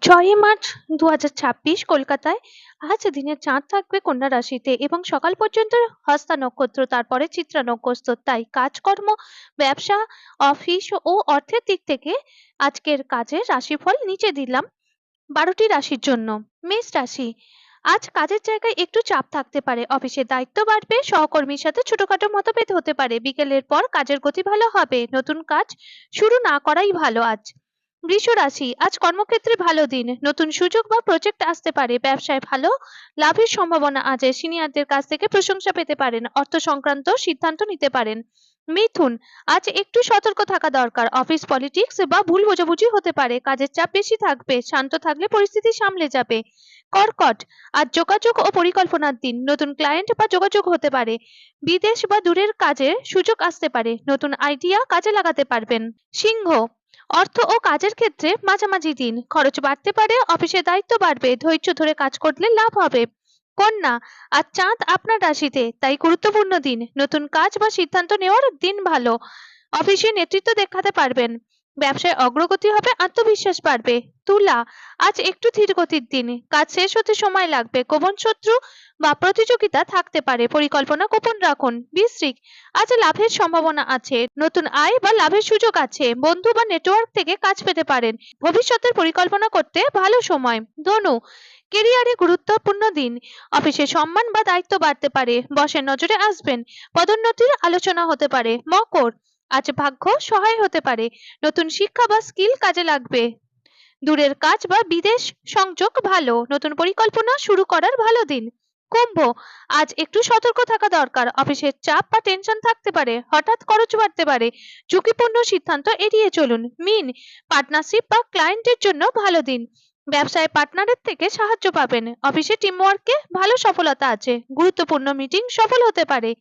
৬ই মার্চ ২০২৬ কলকাতায়। আজ দিনের চাঁদ থাকবে কন্যা রাশিতে এবং সকাল পর্যন্ত হস্তা নক্ষত্র, তারপরে চিত্রা নক্ষত্র। তাই কাজকর্ম, ব্যবসা, অফিস ও অর্থের দিক থেকে আজকের কাজের রাশিফল নিচে দিলাম ১২টি রাশির জন্য। মেষ রাশি, আজ কাজের জায়গায় একটু চাপ থাকতে পারে, অফিসের দায়িত্ব বাড়বে, সহকর্মীর সাথে ছোটখাটো মতভেদ হতে পারে। বিকেলের পর কাজের গতি ভালো হবে, নতুন কাজ শুরু না করাই ভালো আজ। বৃষ রাশি, আজ কর্মক্ষেত্রে ভালো দিন, নতুন সুযোগ বা প্রজেক্ট আসতে পারে, ব্যবসায় ভালো লাভের সম্ভাবনা আছে, সিনিয়রদের কাছ থেকে প্রশংসা পেতে পারেন, অর্থ সংক্রান্ত সিদ্ধান্ত নিতে পারেন। মিথুন, আজ একটু সতর্ক থাকা দরকার, অফিস পলিটিক্স বা ভুল বোঝাবুঝি হতে পারে, কাজের চাপ বেশি থাকবে, শান্ত থাকলে পরিস্থিতি সামলে যাবে। কর্কট, আজ যোগাযোগ ও পরিকল্পনার দিন, নতুন ক্লায়েন্ট বা যোগাযোগ হতে পারে, বিদেশ বা দূরের কাজে সুযোগ আসতে পারে, নতুন আইডিয়া কাজে লাগাতে পারবেন। সিংহ, অর্থ ও কাজের ক্ষেত্রে মাঝামাঝি দিন, খরচ বাড়তে পারে, অফিসের দায়িত্ব বাড়বে, ধৈর্য ধরে কাজ করলে লাভ হবে। কন্যা, আজ চাঁদ আপনার রাশিতে, তাই গুরুত্বপূর্ণ দিন, নতুন কাজ বা সিদ্ধান্ত নেওয়ার দিন ভালো, অফিসে নেতৃত্ব দেখাতে পারবেন, ব্যবসায় অগ্রগতি হবে, আত্মবিশ্বাস বাড়বে। তুলা, আজ একটু ধীর গতির দিন, কাজ শেষ হতে সময় লাগবে, গোপন শত্রু বা প্রতিযোগিতা থাকতে পারে, পরিকল্পনা গোপন রাখুন। বৃশ্চিক, আজ লাভের সম্ভাবনা আছে, নতুন আয় বা লাভের সুযোগ আছে, বন্ধু বা নেটওয়ার্ক থেকে কাজ পেতে পারেন, ভবিষ্যতের পরিকল্পনা করতে ভালো সময়। ধনু, কেরিয়ারে গুরুত্বপূর্ণ দিন, অফিসে সম্মান বা দায়িত্ব বাড়তে পারে, বসের নজরে আসবেন, পদোন্নতির আলোচনা হতে পারে। মকর, আজ ভাগ্য সহায় হতে পারে, নতুন শিক্ষা বা স্কিল কাজে লাগবে, দূরের কাজ বা বিদেশ সংযোগ ভালো, নতুন পরিকল্পনা শুরু করার ভালো দিন। কুম্ভ, আজ একটু সতর্ক থাকা দরকার, অফিসের চাপ বা টেনশন থাকতে পারে, হঠাৎ খরচ বাড়তে পারে, ঝুঁকিপূর্ণ সিদ্ধান্ত এড়িয়ে চলুন। মীন, পার্টনারশিপ বা ক্লায়েন্টের জন্য ভালো দিন, ব্যবসায় পার্টনারের থেকে সাহায্য পাবেন, অফিসে টিমওয়ার্কে ভালো সফলতা আছে, গুরুত্বপূর্ণ মিটিং সফল হতে পারে।